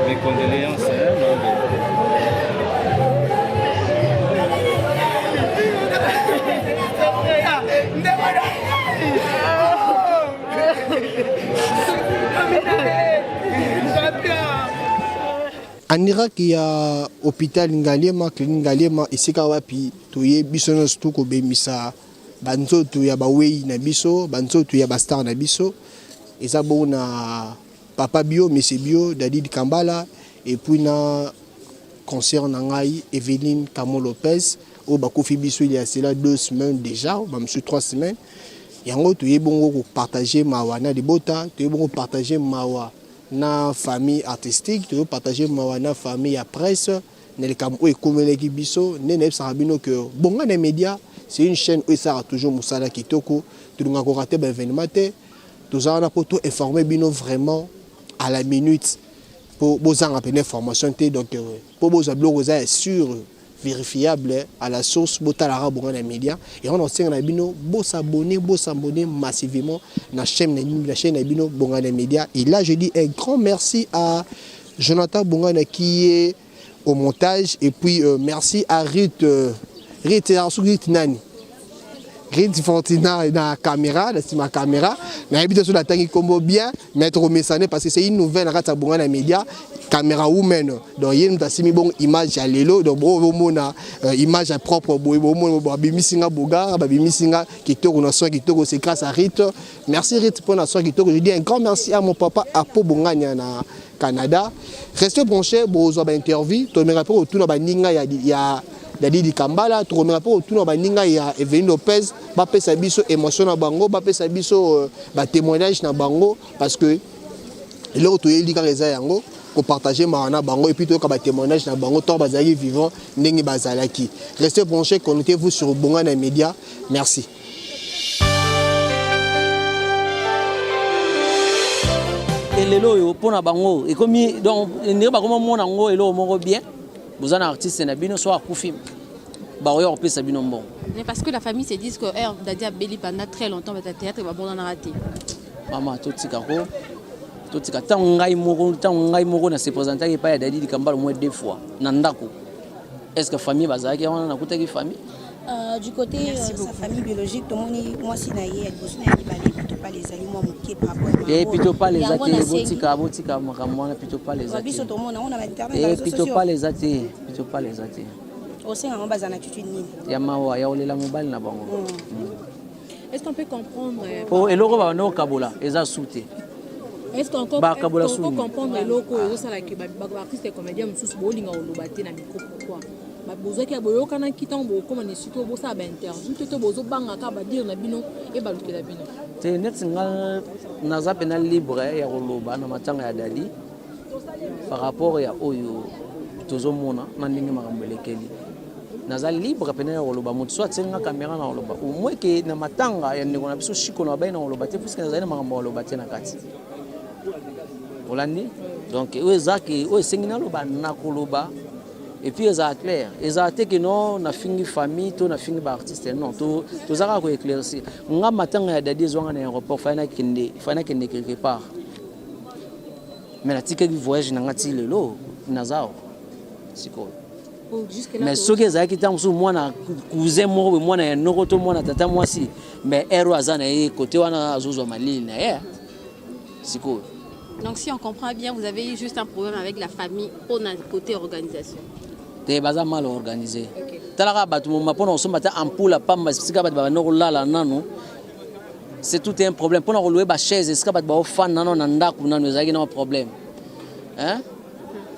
Mes condoléances. En Irak, il y a hôpital Ngaliema, clinique Ngaliema, ici kawapi, tuye biso no stuko be misa, banzo tuya bawei na biso, banzo tuya bastar na biso, eza bon na papa bio, monsieur bio, David Kambala, et puis na concert nangai Evelyne Camo Lopez, au bakofi biso il y a cela 2 semaines déjà, même sur 3 semaines. Yango tuye bongo partager mawa na libota, tuye bongo partager mawa na famille artistique, tu veux partager ma famille à presse, que bon les médias, c'est une chaîne où ça a toujours Moussala Kitoko, tu nous as raté l'événement, nous avons informé bino vraiment à la minute pour vous en rappeler information, donc pour vous abloser sûr vérifiable à la source botalara bon les médias et on enseigne na bino beau s'abonner massivement na chaîne bino bon les médias et là je dis un grand merci à Jonathan Bongana qui est au montage et puis merci à Rit Nani Rit Fortina na caméra ma caméra na habite sur la tangi combo bien mettre au message parce que c'est une nouvelle rata Bongana média caméra woman donc il y a une bonne image à l'élo donc bon image propre bon bimisinga boga bimisinga qui te connaissent qui te c'est grâce à Rit merci Rit pour la soirée qui te je dis un grand merci à mon papa Apo Bonganya na Canada restez branchés pour une interview to me rappelle autour na ninga ya David Kambala to me rappelle autour na ninga ya Evelyne Lopez ba pesa biso émotion na bango ba pesa biso ba témoignage na bango parce que là to yeli ka reza yango pour partager marana bango et puis tout comme témoignage na bango to bazali vivant ndenge bazalaki restez branchés connectez-vous sur Bongana Media merci. Lelo yo pona bango et comme donc ne ba comment mon ngo elo moko bien vous en artiste na bino so akufi ba yo pe sa bino mbon mais parce que la famille se dit que Dadi a béli pendant très longtemps mais théâtre va bon en raté maman tout tikako tout tika tant ngai moko na se présenter pas Dadi Kambala au moins 2 fois na ndako est-ce que famille bazaki on na kutaki famille du côté sa famille biologique tout le monde moi si na yé plutôt pas les aliments moi moké par rapport et plutôt pas les athées botika makamwana plutôt pas les athées biso tout le monde on a internet et plutôt pas les athées au sein on base en attitude ni ya mawa ya olela mobile na bango est-ce qu'on peut comprendre oh eloko ba no kabola eza souté est-ce qu'on peut comprendre eloko ezo sala ki ba artiste et comédien mususu bolinga olobate na micro pourquoi besoin que boyo kana kitan bo comme ne siko bo sa ba interview to bozo banga ka ba dire na bino e ba lukela bino te net singa naza penal libre ya koloba na matanga ya Dadi par rapport ya oyo tozo mona na ndenge makambo lekeli naza libre penal ya koloba moto soit tsenga caméra na koloba au moins que na matanga ya ndeko na biso shiko na ba na koloba te puisque naza na makambo koloba te na kati olandi donc oyo zaki oyo sengina loba na koloba. Et puis ils sont clairs, ils ont été que non, na fingi famille, to na fingi ba artiste non, to zaka ko éclaircir. Nga matanga ya Dadi zonga na aéroport, fana kende quelque part. Mais la ticket du voyage na ngati lelo nazao. Siko. Mais ce que zaki tam sou moi na cousin mo moi na noko to moi na tata moi si, mais ero azana e côté wana azozo malili na ya. Siko. Donc si on comprend bien, vous avez eu juste un problème avec la famille au côté organisation. Te baza mal organisé. Talaka batu mapona osomata ampoule pamba sika bat ba no lala nanu. C'est tout un problème. Pona louer ba chaise sika bat ba fan nanu na ndaku nanu ezaki na problème. Hein?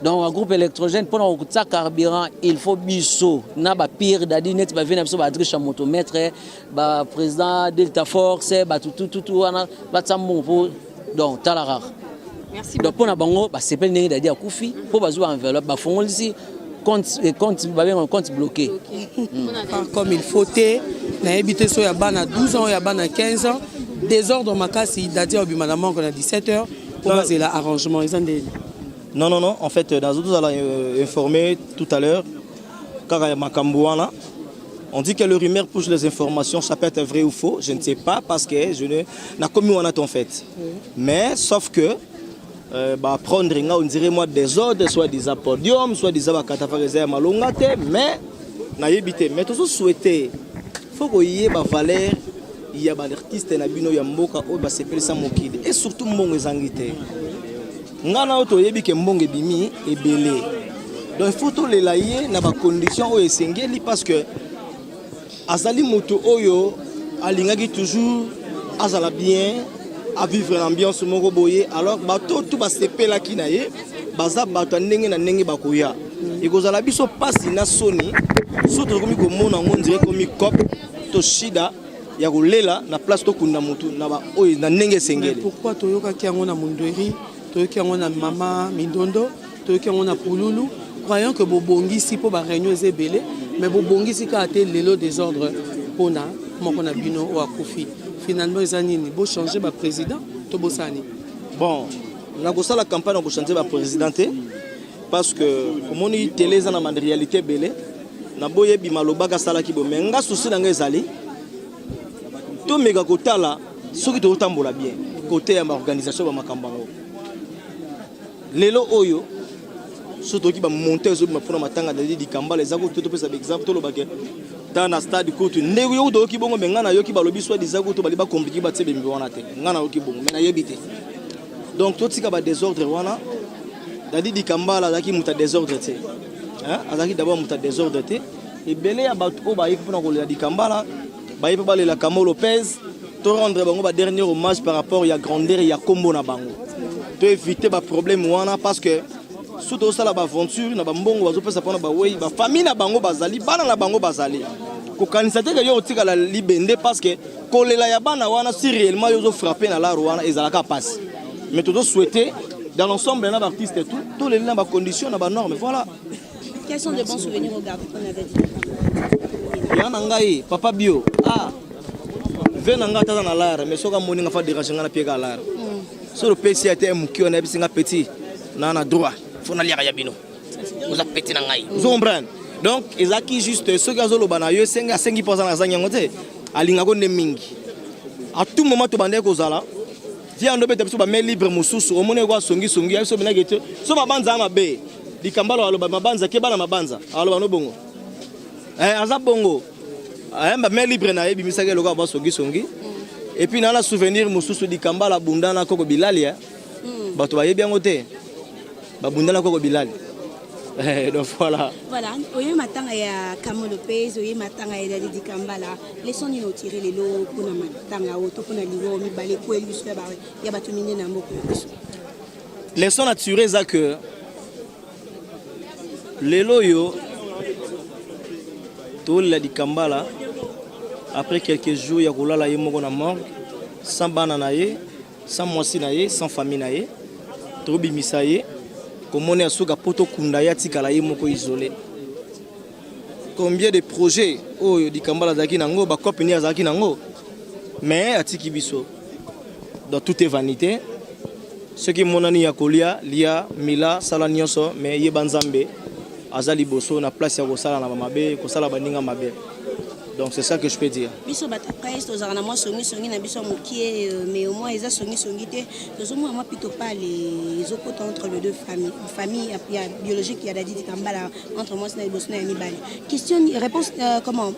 Donc un groupe électrogène pour ça carburant il faut biso na ba pire dadi net ba vena biso ba adresse motomètre ba président Delta Force ba tout wana ba tsambo pour donc talara. Merci. Donc pour na bango ba sepel ndenge dadi akufi pour bazwa enveloppe ba fongolisi compte bloqué. Comme il faut te na habité so ya bana 12 ans ya bana 15 ans désordre makasi dadi obimana manko na 17h pour baser l'arrangement ils ont des. Non, en fait, dans nous allons informer tout à l'heure, car on dit que le rumeur pousse les informations, ça peut être vrai ou faux, je ne sais pas, parce que je n'ai commis en fait. Mais, sauf que, prendre, on dirait moi des ordres, soit des apodiums, soit des abacatafarisés malongate, mais, mais tout ce souhaité, il faut qu'il y ait des valeurs, il y a des artistes, il y a des mboka, et surtout, les anglais. Ngana auto yebi ke mbonge bimi ebele. Donc il faut to les lailler na ba condition o esengeli parce que azali moto oyo alingaki toujours azala bien à vivre l'ambiance moko boye alors bato tout ba sepela kinaye baza bato ndenge na ndenge bakoya. Ikozala biso pasi na soni surtout komi ko mona ngondire komi cop to shida ya kolela na place to kunda moto na ba oyo na ndenge esengeli. Pourquoi toyoka kiango na mundori? Toyoki yango na mama Mindondo, toyoki yango na Pululu, croyant que bobongisi po ba réunion ezebele, mais bobongisi ka ate lelo désordre pona moko na bino o akufi. Finalement ezanini bo changer ba président to bosani. Bon, na kosa la campagne ko changer ba président parce que comme on dit télé za na man réalité belé, na boye bi maloba ka sala ki bo menga souci na ngezali. To mega kotala soki to tambola bien côté ya ma organisation ba makambango. Lelo oyo surtout qui va monter aux autres pour matanga di kamba les ago tout pesa exemple to lo bake dans na stade court ndeko yo do ki bongo menga na yo ki ba lobi soit des ago to bali ba compliqué ba tsebe mbi wana te ngana yo ki bongo mena yebite donc tout tika ba désordre wana dadi di kamba la ki muta désordre te hein azaki d'abord muta désordre te et belé ya ba o ba yipo na ko la di kamba la ba yipo ba la Camo Lopez to rendre bango ba dernier hommage par rapport ya grandeur ya kombo na bango to éviter ba problème wana parce que surtout ça la aventure na ba mbongo bazo pesa pona ba wey ba famille na bango bazali bana na bango bazali ko kanisa te que yo tika la libende parce que kolela ya bana wana si réellement yo zo frapper na la wana ezalaka passe mais tout souhaiter dans l'ensemble na artistes et tout les na ba conditions na ba normes voilà. Quels sont de bons souvenirs au garde qu'on avait dit? Yana ngai papa bio vena ngata na lara mais soka moni nga fa déranger na pied ka lara sur le PC a été mukio na bisinga petit na droit faut na liaka ya bino vous a petit na ngai vous comprenez donc ezaki juste ce gazo lo bana yo senga 5% na zanya ngote alinga ko ne mingi à tout moment to bande ko zala dia ndo beta biso ba main libre mususu omone ko songi so bina gete so mabanza mabe dikambalo alo ba mabanza ke bana mabanza alo bano bongo aza bongo ba main libre na yebi misake lokwa ba songi et puis na la souvenir mususu dikambala bundana koko bilali bato ba yebi yango te ba bundana koko bilali donc voilà oye matanga ya Camo Lopez oye matanga ya Dadi Kambala leçon ni tirer les lots pour na matanga auto pour na liwo mi balé ko elu so ba ya bato mine na mboko leçon naturelle ça que les lots yo to la di Kambala après quelques jours ya kolala ye moko na morgue sans bana na ye sans mwasi na ye sans famille na ye to bimisa ye komone asuka poto kunda ya tikala ye moko isolé combien de projets oyo di Kambala zaki nango ba copine zaki nango mais atiki biso dans toute vanité ce qui monani ya kolia lia mila sala nyonso mais ye banzambe azali boso na place ya kosala na mabe kosala baninga mabe. Donc c'est ça que je peux dire. Biso batakai to zana mo songi na biso mokie mais au moins eza songi te to mo moi plutôt pas les opposés entre les deux familles biologique il y a Dadi Kambala entre moi na Bosna et Mibali. Question réponse comment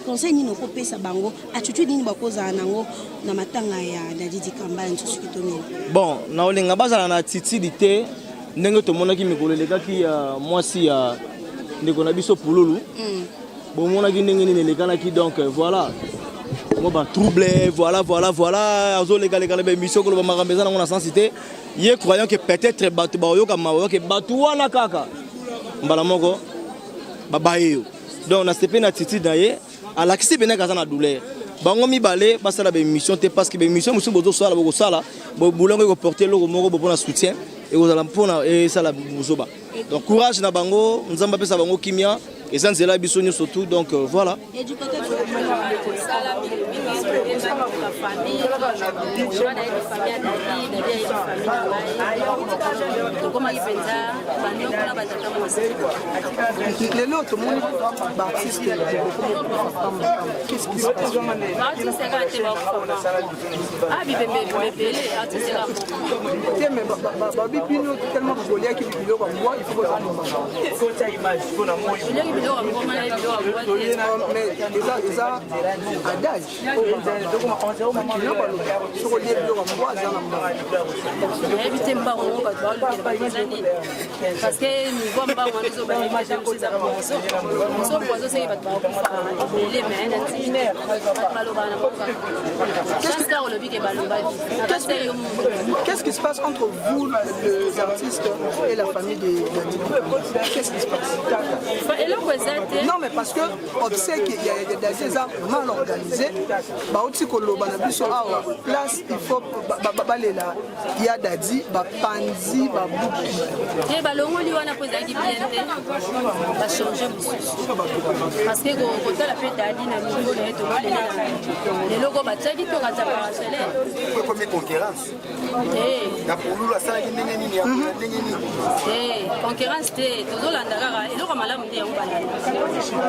conseil ni no ko pesa bango attitude ni bakoza nango na matanga ya Dadi Kambala nsusu kitoni. Bon na olinga bazala na attitude te ndenge to monaki mikolo lekaki mwasi ya ndeko na biso pululu bon mon a guiné les canaki donc voilà trouble, voilà, azo légal émission que le marameza on a sensité, y croyant que peut-être batu bayo comme que batu wana kaka. Mbala moko babayo. Donc on a stepé na titi daye, à l'accès bena kazana douleur. Bango mi balé basa la émission te parce que émission musu bozo sala boko sala, bo boulongo ko porter logo moko bo na soutien et aux alampona et ça la musoba. Donc courage na bango, nzamba pesa bango kimia. Et ça, c'est là, bisogno surtout, donc voilà. Et du côté de parce que nous voyons pas qu'est-ce qui se passe entre vous, les artistes, et la famille des qu'est-ce qui se passe? Non, mais parce qu'on sait qu'il y a des gens mal organisés. Place, il faut il y a Dadi, Panzi, parce que quand la fête Dadi na niveau les logos bataki to kata parcelle. Comme concurrence. La polulu ça concurrence te tozolanda kaka eloko malamu te yango balanda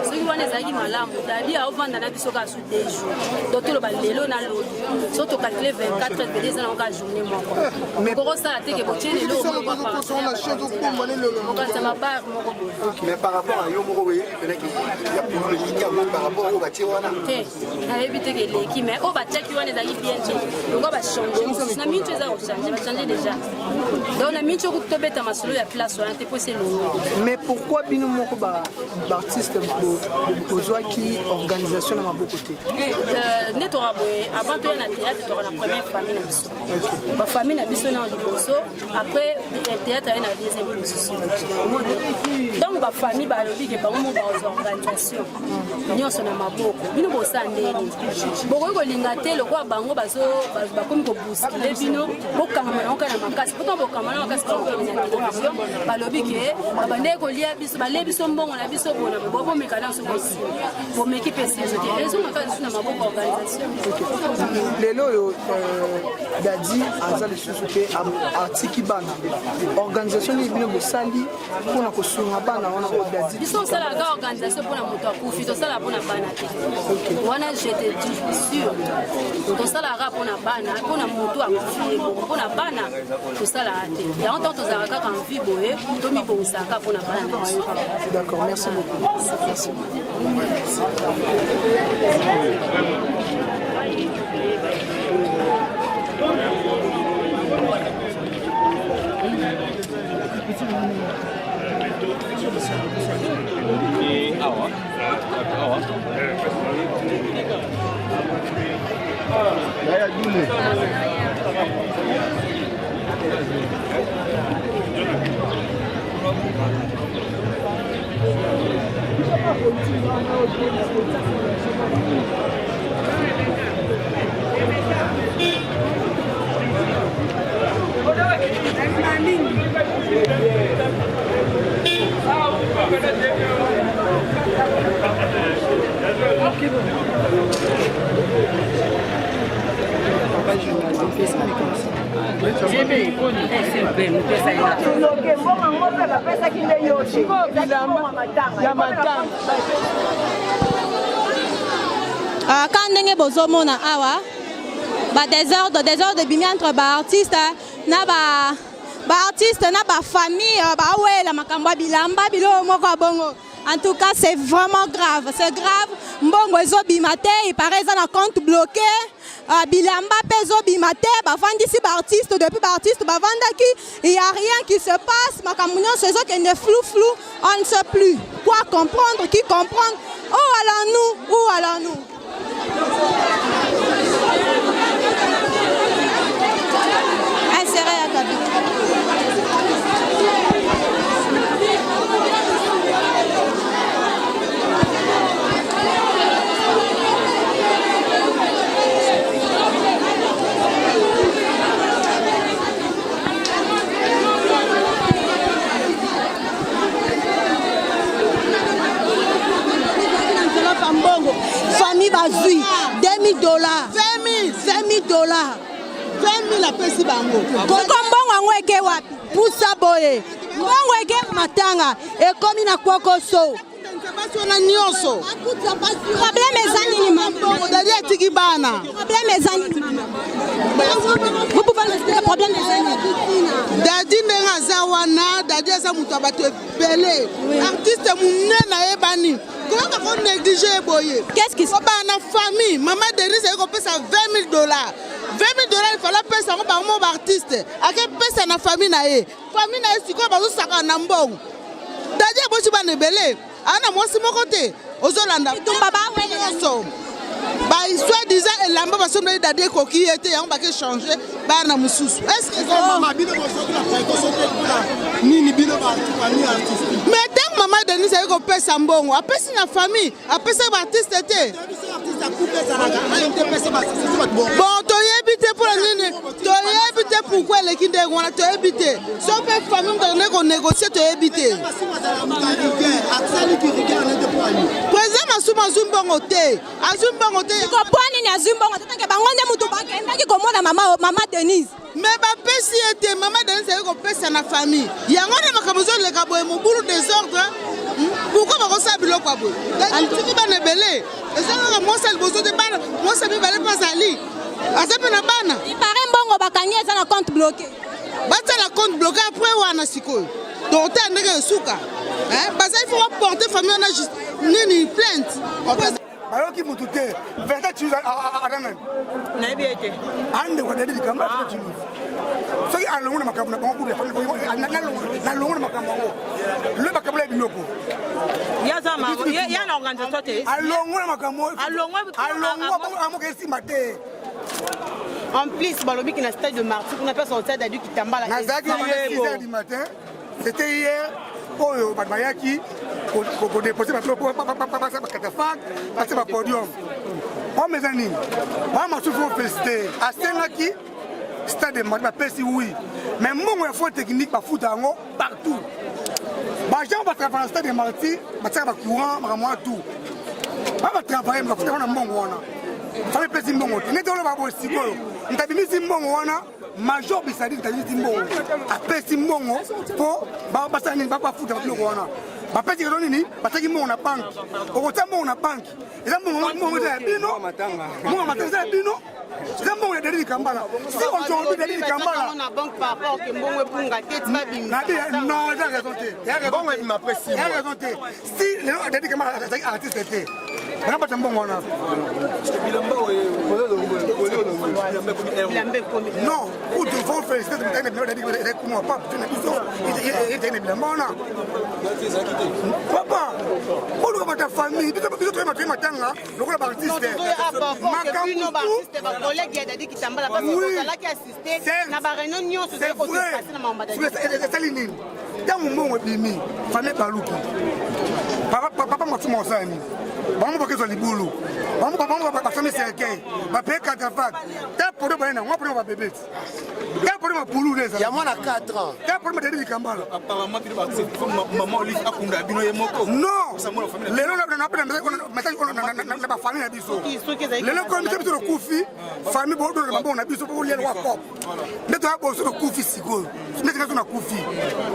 soki wana ezalaki malamu Dadi aovanda na biso kaka sous 2 jours totoloba lelo na lodi so tocalcule 24 heures pede eza na oka journée moko okokosala te ke botie lelo okanisa mabare moko mais par rapport à yo moko boye penaki ya polulu liki yango par rapport au batie wana te nayebi te ke leki mais oyo batiaki wana ezalaki bien te longo bachange na mintu eza kochange bachange déjà donc na mintu okoki tobeta masolo ya place wana te po ese longo. Mais pourquoi bino moko artiste qui organisation na maboko te ne tora boye avant to na théâtre to na première famille na biso ba famille na biso na liboso après théâtre na deuxième biso donc ba famille ba lobi ke bango ba organisation nyonso na maboko bino bosa ndeni boko ko linga te lokwa bango bazo bakomi ko bousculer bino bokanga na okana makasi poto bokanga na makasi ko na télévision ba lobi ke bande ko lia biso ba le biso mbongo na biso bona bobo mekana so bosi bo mekipe sezo te ezo makasi na maboko organisation lelo yo Dadi azali susu ke artiki bana organisation ni bino bosali pona ko sunga bana wana ko Dadi biso sala ga organisation pona moto akufi to sala pona bana te wana je te dis sûr to sala ga pona bana pona moto akufi pona bana to sala te ya on to za ka kan vi boye to mi bo saka pona bana. D'accord, merci beaucoup. Merci. Quand ndenge bozomona awa ba désordre bimi entre ba artiste na ba artiste na ba famille ba wela makambo bilamba bilo moko bongo. En tout cas, c'est vraiment grave. C'est grave. Mbongo ezo bimate, il paraît ça na compte bloqué. Bilamba peso bimate, ba fandisi ba artiste depuis ba artiste ba vandaki, il y a rien qui se passe. Makamunyo sezo que ne flou, on ne sait plus quoi comprendre, qui comprendre. Où allons-nous? dollars. 20 dollars. 20 000 apesi bango. Koko mbongo yango eke wapi? Pusa boye. Mbongo eke matanga. Ekomi na Kwokoso. Basona nyonso. Problème ezali ni mama. Dadi atiki bana. Problème ezali ni mama. Vous pouvez le problème ezali. Dadi ndenga za wana, dadi asa mutu abato ebele. Artiste munena ebani. Comment on néglige boye? Qu'est-ce qui se passe? Bana famille, maman Denise a payé ça 20 000 dollars. 20 000 dollars, il fallait payer ça par mon artiste. À quel paye ça na famille na e? Famille na e si quoi bazo saka na mbongo. Dadi abosi ba nebele. Ana moi si mon côté. Ozolanda. Baba wenyonso. Ba soit disant elamba ba sombe dadi koki était on ba ke changer ba na mususu. Est-ce que maman bino bozo la préto sauter pour nini bino ba famille artiste. Mais tant maman Denise a payé ça mbongo. Après si na famille, après ça artiste était. Bon, tu as évité pour la ligne. Tu as évité pourquoi les Kindé on a tu as évité. Sauf que famille on négocier tu as évité. Président Massouma Zumbongo te. Azumbango te. Comprends ni Azumbango te que bango nde mutu bakenda ki komona mama Denise. Mais ba pesi était maman Denise a pesa na famille. Yango na makamozo le kabo e mobulu désordre. Pourquoi ba kosa biloko abo? Tu ba nebele. Ezanga moi seul bozo de bana. Moi ça me valait pas ali. Azape na bana. Il paraît mbongo bakangi eza na compte bloqué. Bata la compte bloqué après wana sikoyo. Donc ta ndenge suka. Hein? Parce il faut porter famille on a juste ni plainte. Alors qui vous touté, verta tu as ananan. Nabi ete. Ande ko dedi kamba tu. So ki alongo na makambo na bango de famille ko na longo na makambo. Le makambo la biloko. Ya zama, ya na organisation te. Alongo na makambo. Alongo amoke si maté. En plus, balobi qui na stade de Martyr, on appelle son stade d'adu qui tambala. Na zaki 6h du matin. C'était hier. Oyo Badmayaki pour déposer pour catafalque passer par podium. On mes amis, moi je suis félicité à Senaki stade de Martyr pesi oui. Mais mon effort technique pas foot partout. Bah gens va travailler au stade de Martyr, va faire courant, va tout. Va travailler va faire un bon wana. Ça pesi mbongo. N'etolo ba bo sikoyo. Ntabimisi mbongo wana. Major Bisadi Tajiti Mbongo a pesi mbongo pour basani ba futa biloko wana ba pesi ko nini bataki mbongo na bank okota mbongo na bank eza mbongo ya bino matanga za bino eza mbongo ya Dadi Kambala si aujourd'hui Dadi Kambala na banque par rapport que mbongo epunga tete ba bimi non j'ai raison te mbongo est ma pesi j'ai raison te si le Dadi Kambala artiste te bana bata mbongo wana non vous devons féliciter comment pas papa pour votre famille tu matanga lokola ba artiste ma collègue a dit qu'il tambala parce que là qui assisté na ba réunion nyonso c'est ko passer na mamba dadi c'est saline tango mbongo bimi famille baluki papa motuma osani bango bokezo libulu bango ba famille cercueil ba paye catafalque ta pour bana moi pour ba bébé ta pour ma poulou les ya moi na 4 ans ta pour ma Dadi Kambala apparemment tu vas maman Olive akunda bino yemoko non lelo na pena message na ba famille na biso lelo ko mito biso kufi famille bo do na bon na biso bo lelo wa pop ndeto abo so kufi siko ndeto na kufi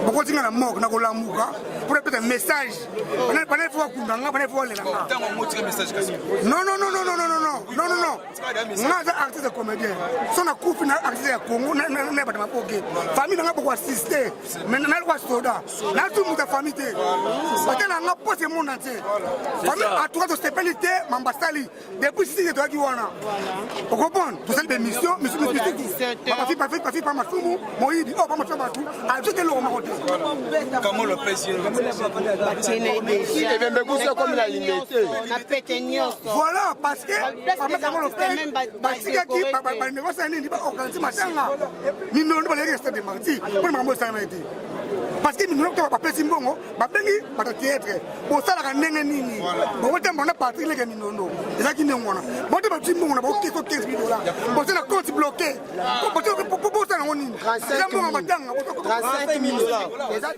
boko tinga na mok na ko lamuka pour peut-être message bana faut akunda nga bana faut lela non. Moi, j'ai artiste comédien. Son couple na artiste à Congo, n'a pas de ma poque. Famille n'a pas assister. Mais n'a pas soda. N'a tout mon famille. Parce que n'a pas ce monde entier. Famille à toi de stabilité, Mambasali. Depuis si tu dois guiwana. Vous comprenez? Tout ça des missions, mission. Ma fille pas ma soumou. Moi il dit oh pas ma soumou tout. À tout est l'eau ma côté. Comment le président? Il vient me comme la limité. Voilà, parce que parce que nous n'avons pas fait mbongo babengi batatheatre bosalaka ndenge nini bokotemba na parti leke minondo ezaki ndenge wana bote bati mbongo na bokiko 15 000 dollars bosala compte bloqué bosala ngo nini eza mbongo matanga 35 000 dollars eza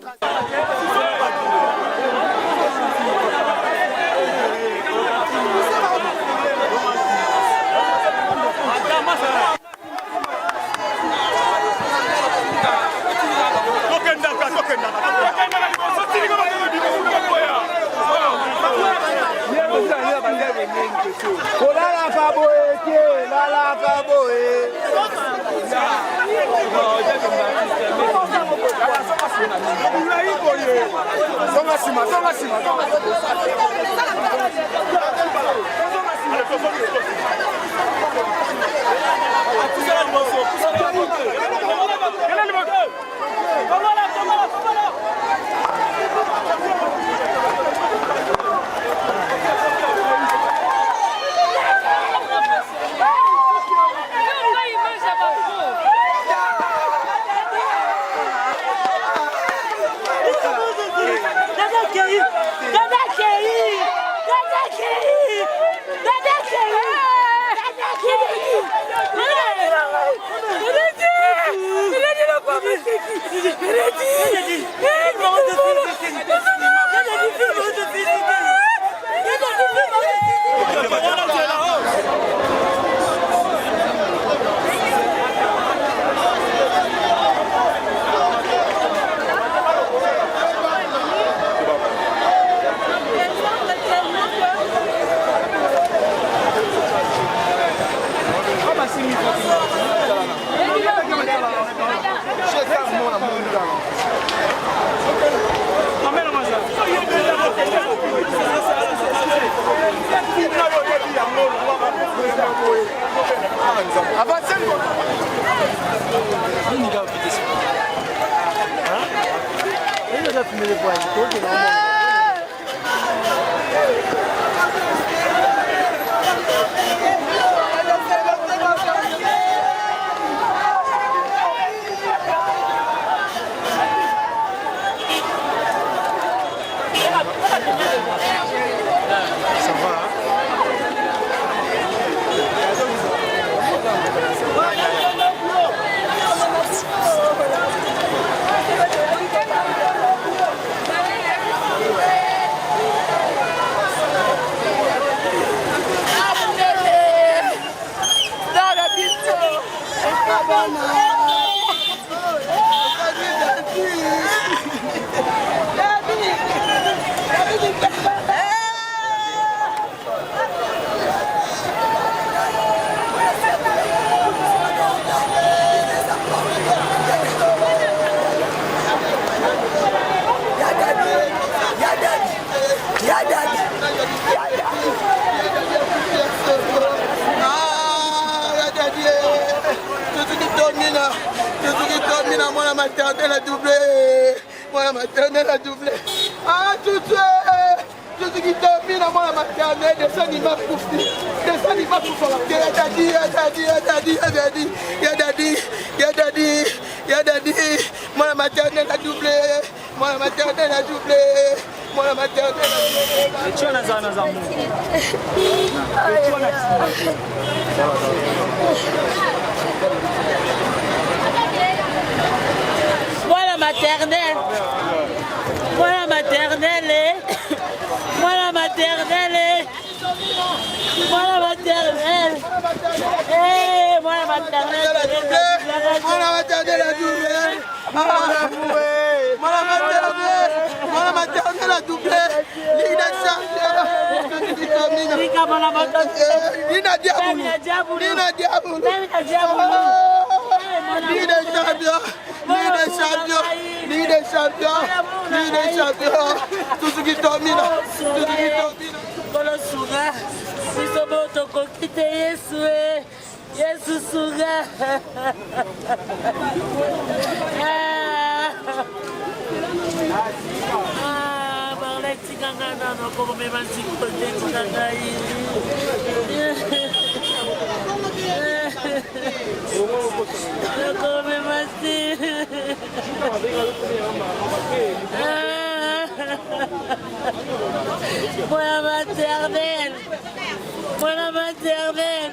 Voilà maternelle.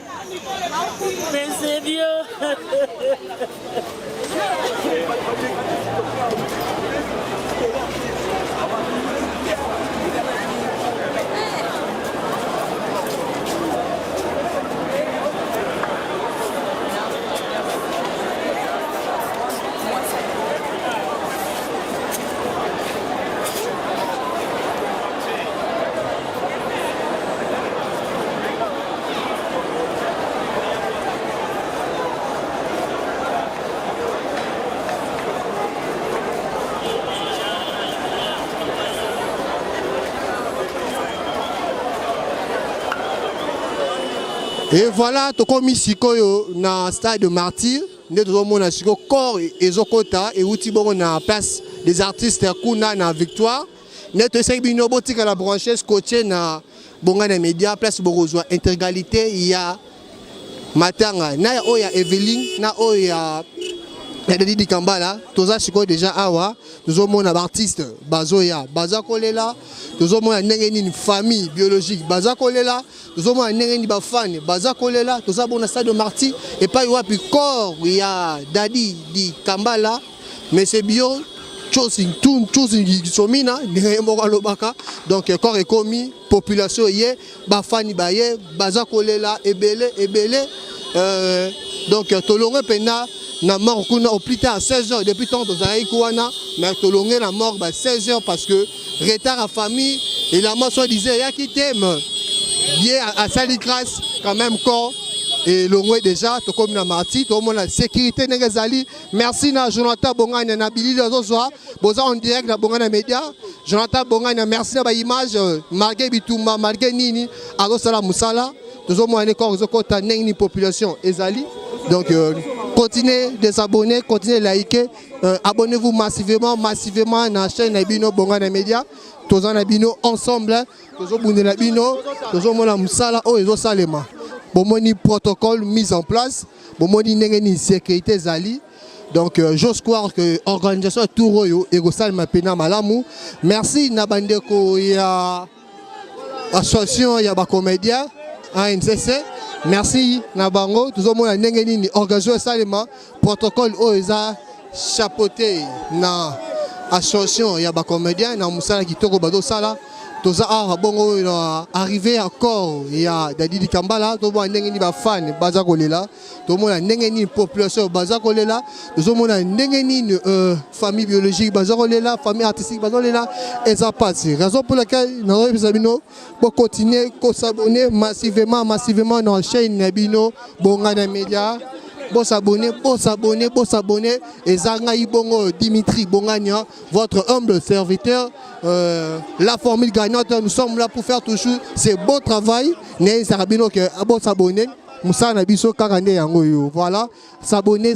Mais c'est vieux. Et voilà, tu as mis Sikoyo dans le stade de Martyr. Nous avons mis Sikoyo corps et Zokota et outil bon na place des artistes Kuna na victoire. Nous avons mis une boutique à la branche scotché na bonga na média place borozwa intégralité il y a matanga na oya Evelyn na oya Dadi Kambala, toza siko déjà awa, nous avons un artiste bazoya, bazakolela, nous avons une famille biologique, bazakolela, nous avons une fan, bazakolela, nous avons un stade de Marty et pas yoapi corps, il y a Dadi di Kambala, mais c'est bio, chose qui somina, donc corps est commis, population yé, bafani baye, bazakolela, ebele, donc tolonge pena. Na mort au plus tard à 16h depuis tant dans Aïkouana mais tolongé la mort à 16h parce que retard à famille et la mort soit disait ya qui t'aime bien à Salikras quand même corps et l'ongwe déjà to comme na marti to la sécurité n'ezali merci na Jonathan Bongana na Billy Zozoa boza en direct na Bongana Média Jonathan Bongana merci na ba image marqué Bitumba marqué nini azo sala musala to mo ane corps zo kota neni population ezali donc continuez de s'abonner, continuez de liker, abonnez-vous massivement dans la chaîne Nabino Bongana Média. Tous en Nabino ensemble, tous en Nabino, tous en Moussala, oh et Salema. Bon protocole mis en place, bon ni sécurité zali. Donc j'ose croire que l'organisation Touroyo et Salma Pena Malamu. Merci Nabandeko ya association ya ba comédien ANCC. Merci Nabango, tout le monde a organisé Salema, protocole OESA chapeauté na association ya ba comédien na musala kitoko bado sala toza bongo arrivé encore ya Dadi Kambala to mo ndenge ba fan baza kolela to mo ndenge population baza kolela to mo ndenge famille biologique baza kolela famille artistique baza kolela et ça passe raison pour laquelle nous Sabino pour continuer à s'abonner massivement dans la chaîne Nabino Bongana Média. Bon s'abonner. Et Zangaï Bongo Dimitri Bongania, votre humble serviteur, la formule gagnante, nous sommes là pour faire toujours ce beau travail. Né Sarabino que bon s'abonner. Moussa Nabiso Karane Yangoyo. Voilà, s'abonner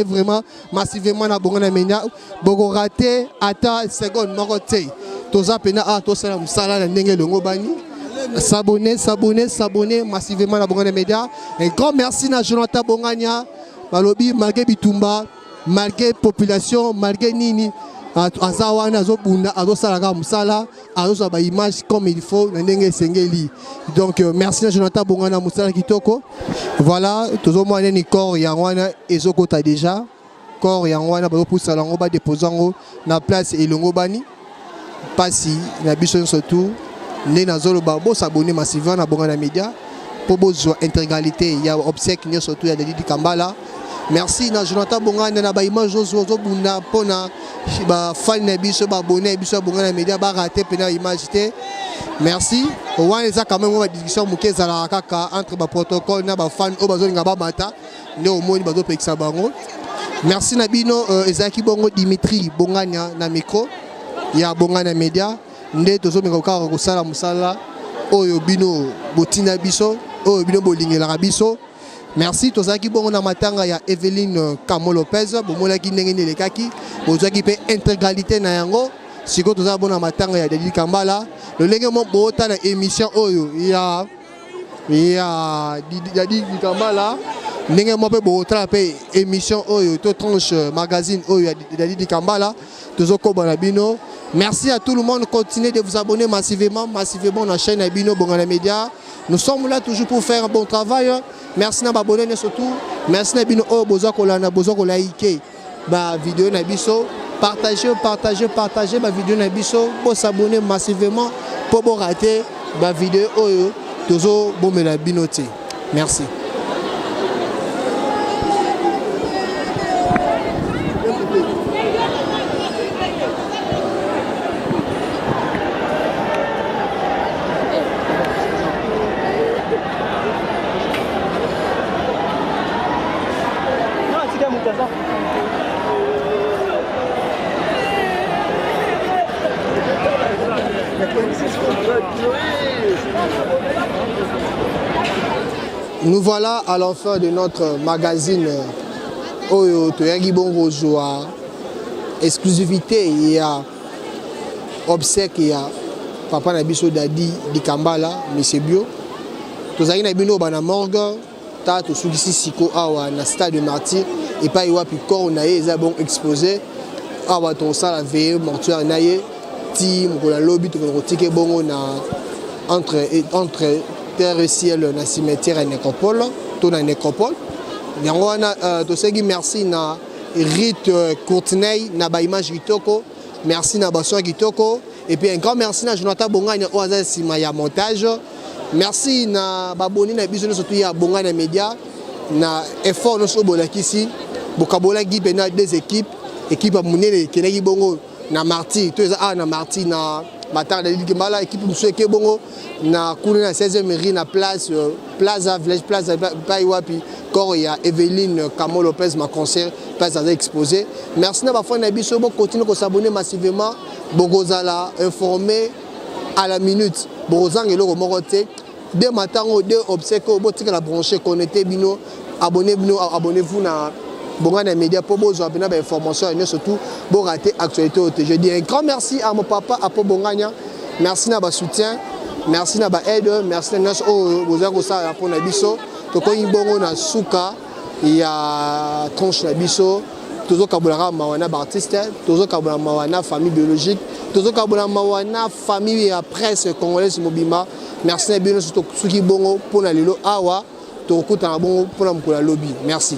vraiment massivement à Bongana Média. Bogo raté, ata seconde morote. Toza pena a tosala musala na ndenge longo bani. S'abonner massivement à Bongana Média. Un grand merci à Jonathan Bongania, Balobi, malgré Bitumba, malgré population, malgré Nini, Azawana, Azobunda, Azosalaga Moussala, Azosaba image comme il faut, Nenge Sengeli. Donc merci à Jonathan Bongana Moussala Kitoko. Voilà, tous au moins un corps Yangwana et Zokota déjà. Corps Yangwana, Bazo Salangoba déposant na place et Longobani. Passi, la bichon surtout. Né dans le babo s'abonner massivement à Bongana Média pour besoin intégralité il y a obsèque surtout il y a Dadi Kambala merci na Jonathan Bongana na ba image zo bunda pona ba fan na biso ba abonné biso Bongana Média ba raté pena image té merci on a quand même une discussion mukeza la kaka entre ba protocole na ba fan o bazo ngaba bata ne au moni bazo pekisa bango merci na bino ezaki bongo Dimitri Bongania na micro ya Bongana Média nde tozomenga kokaka kosala musala oyo bino botina biso oyo bino bolingela biso merci tozaki bongo na matanga ya Evelyn Kamo Lopez bomolaki ndenge nelekaki bozaki pe intégralité na yango siko tozala bona matanga ya Dadi Kambala lolenge mo bota na émission oyo ya Dadi Kambala ndenge mo pe bota pe émission oyo to tranche magazine oyo ya Dadi Kambala tozoko bona bino. Merci à tout le monde, continuez de vous abonner massivement dans la chaîne Nabino Bongana Média. Nous sommes là toujours pour faire un bon travail. Merci de m'abonner surtout. Merci Nabino oh bozo ko liker ba vidéo Nabiso, partagez ma vidéo Nabiso pour s'abonner massivement pour pas rater ba vidéo oyo tozo bomela binoté. Merci. Luiz! Nous voilà à l'enfin de notre magazine Oyo Toyagi Bongo Joa. Exclusivité, il y a obsèque, il y a Papa Nabiso Dadi di Kambala, M. Bio. Tozaki na bino bana morgue, ta to sukisi siko awa na stade de Martyr et pas iwa puis corps na ye za bon exposé. Awa ton sala veille mortuaire na ye ti mokola lobby to rotike bongo na entre terre et ciel na cimetière et nécropole, to na nécropole. Yango wana to segi merci na Rite Courtenay na ba image kitoko, merci na baso kitoko et puis un grand merci na Jonathan Bonganya oaza sima ya montage. Merci na baboni na biso surtout ya Bonganya Media na effort no so bolakisi bokabola gibe na deux équipes équipe munene keneki bongo na Marty to eza na Marty na Matar de Ligembala équipe museke bongo na kuna na 16e mairie na plaza village plaza paiwapi corps ya Evelyne Camo Lopez ma concert place à exposé. Merci na ba fois na biso bo continuer ko s'abonner massivement bogozala informé à la minute bozang eloko moko te dès matin ou dès obsèque bo tika la brancher connecté bino abonnez-vous na Bonganya Media pour besoin de information et surtout pour rater actualité. Je dis un grand merci à mon papa à Bonganya. Merci na ba soutien, merci na ba aide, merci na vous avez ça pour na biso. To ko bongo na suka ya tranche na biso. Tozo kabulaka mawana ba artiste, tozo kabulaka mawana famille biologique, tozo kabulaka mawana famille ya presse congolaise mobima. Merci na bino surtout suki bongo pour na lelo awa to kuta na bongo pour na mkola lobby. Merci.